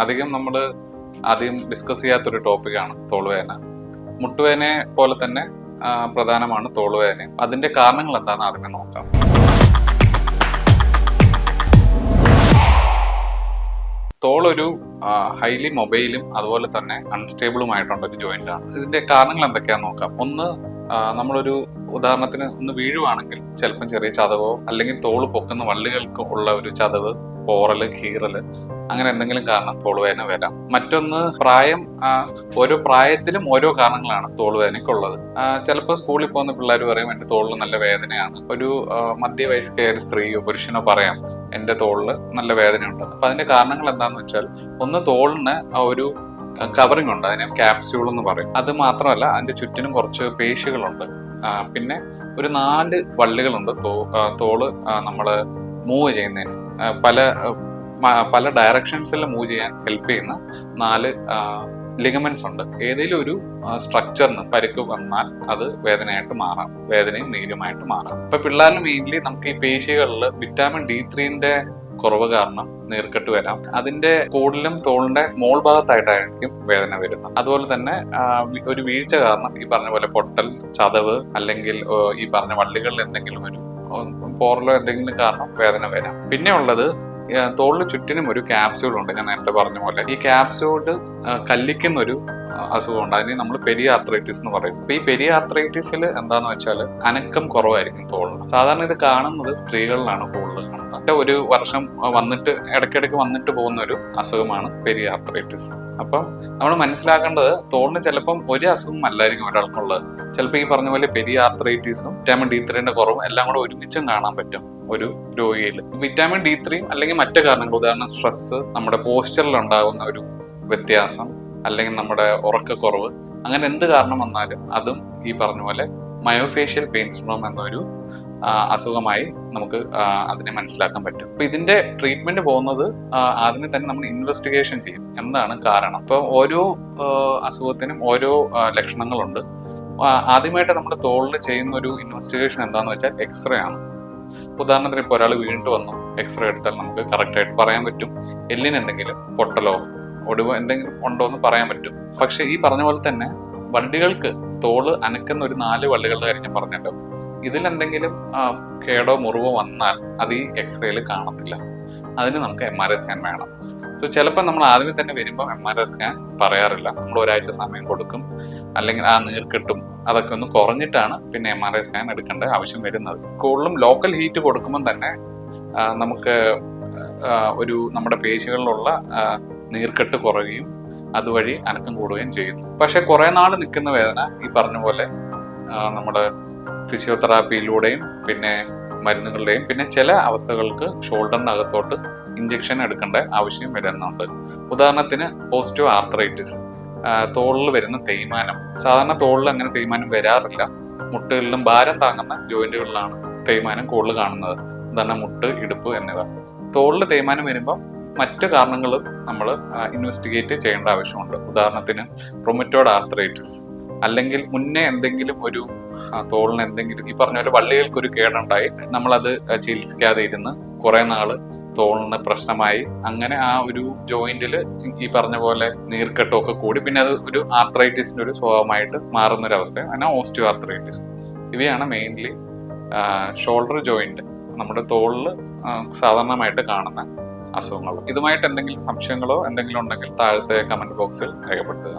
അധികം നമ്മൾ ആദ്യം ഡിസ്കസ് ചെയ്യാത്തൊരു ടോപ്പിക്കാണ് തോളുവേദന. മുട്ടുവേദനയെ പോലെ തന്നെ പ്രധാനമാണ് തോളുവേദന. അതിന്റെ കാരണങ്ങൾ എന്താണെന്ന് ആദ്യമേ നോക്കാം. തോളൊരു ഹൈലി മൊബൈലും അതുപോലെ തന്നെ അൺസ്റ്റേബിളുമായിട്ടുള്ള ഒരു ജോയിന്റ് ആണ്. ഇതിന്റെ കാരണങ്ങൾ എന്തൊക്കെയാണെന്ന് നോക്കാം. ഒന്ന്, നമ്മളൊരു ഉദാഹരണത്തിന് ഒന്ന് വീഴുവാണെങ്കിൽ ചിലപ്പം ചെറിയ ചതവോ അല്ലെങ്കിൽ തോള് പൊക്കുന്ന വള്ളികൾക്ക് ഉള്ള ഒരു ചതവ്, പോറല്, കീറല്, അങ്ങനെ എന്തെങ്കിലും കാരണം തോളുവേദന വരാം. മറ്റൊന്ന്, പ്രായം. ഓരോ പ്രായത്തിലും ഓരോ കാരണങ്ങളാണ് തോളുവേദനയ്ക്കുള്ളത്. ചിലപ്പോൾ സ്കൂളിൽ പോകുന്ന പിള്ളേർ പറയും എൻ്റെ തോളിൽ നല്ല വേദനയാണ്. ഒരു മധ്യവയസ്കയായ ഒരു സ്ത്രീയോ പുരുഷനോ പറയാം എൻ്റെ തോളിൽ നല്ല വേദനയുണ്ട്. അപ്പൊ അതിന്റെ കാരണങ്ങൾ എന്താന്ന് വെച്ചാൽ, ഒന്ന്, തോളിന് ഒരു കവറിംഗ് ഉണ്ട്, അതിനെ ക്യാപ്സ്യൂൾ എന്ന് പറയും. അത് മാത്രമല്ല, അതിന്റെ ചുറ്റിനും കുറച്ച് പേശികളുണ്ട്. പിന്നെ ഒരു 4 വള്ളികളുണ്ട് തോള് നമ്മൾ മൂവ് ചെയ്യുന്നതിന്. പല ഡയറക്ഷൻസിൽ മൂവ് ചെയ്യാൻ ഹെൽപ്പ് ചെയ്യുന്ന 4 ലിഗമെന്റ്സ് ഉണ്ട്. ഏതെങ്കിലും ഒരു സ്ട്രക്ചറിന് പരിക്ക് വന്നാൽ അത് വേദനയായിട്ട് മാറാം, വേദനയും നീരുമായിട്ട് മാറാം. ഇപ്പൊ പിള്ളേരിൽ മെയിൻലി നമുക്ക് ഈ പേശികളിൽ വിറ്റാമിൻ D3 കുറവ് കാരണം നീർക്കെട്ട് വരാം. അതിന്റെ കൂടുതലും തോളിന്റെ മോൾ ഭാഗത്തായിട്ടായിരിക്കും വേദന വരുന്നത്. അതുപോലെ തന്നെ ഒരു വീഴ്ച കാരണം ഈ പറഞ്ഞ പോലെ പൊട്ടൽ, ചതവ്, അല്ലെങ്കിൽ ഈ പറഞ്ഞ വള്ളികളിൽ എന്തെങ്കിലും ഒരു പോറലോ എന്തെങ്കിലും കാരണം വേദന വരാം. പിന്നെ ഉള്ളത്, തോളിന് ചുറ്റിനും ഒരു ക്യാപ്സ്യൂൾ ഉണ്ട്. ഞാൻ നേരത്തെ പറഞ്ഞ പോലെ ഈ ക്യാപ്സ്യൂള് കല്ലിക്കുന്ന ഒരു അസുഖമുണ്ട്. അതിന് നമ്മൾ പെരിയാർത്രൈറ്റിസ് എന്ന് പറയും. അപ്പൊ ഈ പെരിയാർത്രൈറ്റിസിൽ എന്താന്ന് വെച്ചാൽ അനക്കം കുറവായിരിക്കും തോളിന്. സാധാരണ ഇത് കാണുന്നത് സ്ത്രീകളിലാണ് കൂടുതൽ കാണുന്നത്. ഒരു വർഷം ഇടയ്ക്കിടയ്ക്ക് വന്നിട്ട് പോകുന്ന ഒരു അസുഖമാണ് പെരിയാർത്രൈറ്റിസ്. അപ്പം നമ്മൾ മനസ്സിലാക്കേണ്ടത്, തോളിന് ചിലപ്പം ഒരു അസുഖം അല്ലായിരിക്കും ഒരാൾക്കുള്ളത്. ചിലപ്പോൾ ഈ പറഞ്ഞ പോലെ പെരിയാർത്രൈറ്റിസും വിറ്റാമിൻ D3 കുറവും എല്ലാം കൂടെ ഒരുമിച്ചും കാണാൻ പറ്റും ഒരു രോഗിയിൽ. വിറ്റാമിൻ D3 അല്ലെങ്കിൽ മറ്റു കാരണങ്ങൾ, ഉദാഹരണം സ്ട്രെസ്, നമ്മുടെ പോസ്ചറിൽ ഉണ്ടാകുന്ന ഒരു വ്യത്യാസം, അല്ലെങ്കിൽ നമ്മുടെ ഉറക്കക്കുറവ്, അങ്ങനെ എന്ത് കാരണം വന്നാലും അതും ഈ പറഞ്ഞ പോലെ മയോഫേഷ്യൽ പെയിൻ സിൻഡ്രോം എന്നൊരു അസുഖമായി നമുക്ക് അതിനെ മനസ്സിലാക്കാൻ പറ്റും. അപ്പൊ ഇതിന്റെ ട്രീറ്റ്മെന്റ് പോകുന്നത്, ആദ്യമേ തന്നെ നമ്മൾ ഇൻവെസ്റ്റിഗേഷൻ ചെയ്യും, എന്താണ് കാരണം. അപ്പൊ ഓരോ അസുഖത്തിനും ഓരോ ലക്ഷണങ്ങളുണ്ട്. ആദ്യമായിട്ട് നമ്മൾ തോളിൽ ചെയ്യുന്ന ഒരു ഇൻവെസ്റ്റിഗേഷൻ എന്താന്ന് വെച്ചാൽ എക്സ്റേ ആണ്. ഉദാഹരണത്തിന് ഇപ്പോൾ ഒരാൾ വീണ്ടും വന്നു, എക്സ്റേ എടുത്താൽ നമുക്ക് കറക്റ്റായിട്ട് പറയാൻ പറ്റും എല്ലിന് എന്തെങ്കിലും പൊട്ടലോ ഒടിവോ എന്തെങ്കിലും ഉണ്ടോ എന്ന് പറയാൻ പറ്റും. പക്ഷെ ഈ പറഞ്ഞ പോലെ തന്നെ വള്ളികൾക്ക്, തോള് അനക്കുന്ന ഒരു 4 വള്ളികളുടെ കാര്യം ഞാൻ പറഞ്ഞല്ലോ, ഇതിലെന്തെങ്കിലും കേടോ മുറിവോ വന്നാൽ അത് ഈ എക്സ്റേയിൽ കാണത്തില്ല. അതിന് നമുക്ക് MRI സ്കാൻ വേണം. സോ ചിലപ്പോൾ നമ്മൾ ആദ്യമേ തന്നെ വരുമ്പോൾ MRI സ്കാൻ പറയാറില്ല. നമ്മൾ ഒരാഴ്ച സമയം കൊടുക്കും, അല്ലെങ്കിൽ ആ നീർക്കെട്ടും അതൊക്കെ ഒന്ന് കുറഞ്ഞിട്ടാണ് പിന്നെ MRI സ്കാൻ എടുക്കേണ്ട ആവശ്യം വരുന്നത്. കൂടുതലും ലോക്കൽ ഹീറ്റ് കൊടുക്കുമ്പോൾ തന്നെ നമുക്ക് നമ്മുടെ പേശികളിലുള്ള നീർക്കെട്ട് കുറയുകയും അതുവഴി അനക്കം കൂടുകയും ചെയ്യുന്നു. പക്ഷെ കുറെ നാൾ നിൽക്കുന്ന വേദന ഈ പറഞ്ഞ പോലെ നമ്മുടെ ഫിസിയോതെറാപ്പിയിലൂടെയും പിന്നെ മരുന്നുകളുടെയും പിന്നെ ചില അവസ്ഥകൾക്ക് ഷോൾഡറിനകത്തോട്ട് ഇഞ്ചക്ഷൻ എടുക്കേണ്ട ആവശ്യം വരുന്നുണ്ട്. ഉദാഹരണത്തിന് ഓസ്റ്റിയോ ആർത്രൈറ്റിസ്, തോളിൽ വരുന്ന തേയ്മാനം. സാധാരണ തോളിൽ അങ്ങനെ തേയ്മാനം വരാറില്ല. മുട്ടുകളിലും ഭാരം താങ്ങുന്ന ജോയിന്റുകളിലാണ് തേയ്മാനം കൂടുതൽ കാണുന്നത്. ഉദാഹരണം മുട്ട്, ഇടുപ്പ് എന്നിവ. തോളിൽ തേയ്മാനം വരുമ്പോൾ മറ്റു കാരണങ്ങളും നമ്മൾ ഇൻവെസ്റ്റിഗേറ്റ് ചെയ്യേണ്ട ആവശ്യമുണ്ട്. ഉദാഹരണത്തിന് റൊമറ്റോയ്ഡ് ആർത്രൈറ്റിസ്, അല്ലെങ്കിൽ മുന്നേ എന്തെങ്കിലും ഒരു തോളിന് എന്തെങ്കിലും ഈ പറഞ്ഞ പോലെ വള്ളികൾക്കൊരു കേടുണ്ടായി, നമ്മളത് ചികിത്സിക്കാതെ ഇരുന്ന് കുറെ നാള് തോളിന് പ്രശ്നമായി, അങ്ങനെ ആ ഒരു ജോയിന്റിൽ ഈ പറഞ്ഞ പോലെ നീർക്കെട്ടൊക്കെ കൂടി പിന്നെ അത് ഒരു ആർത്രൈറ്റിസിന്റെ ഒരു സ്വഭാവമായിട്ട് മാറുന്നൊരവസ്ഥ, അങ്ങനെ ഓസ്റ്റിയോ ആർത്രൈറ്റിസ്. ഇവയാണ് മെയിൻലി ഷോൾഡർ ജോയിന്റ്, നമ്മുടെ തോളിൽ സാധാരണമായിട്ട് കാണുന്ന അസുഖങ്ങൾ. ഇതുമായിട്ട് എന്തെങ്കിലും സംശയങ്ങളോ എന്തെങ്കിലും ഉണ്ടെങ്കിൽ താഴത്തെ കമന്റ് ബോക്സിൽ രേഖപ്പെടുത്തുക.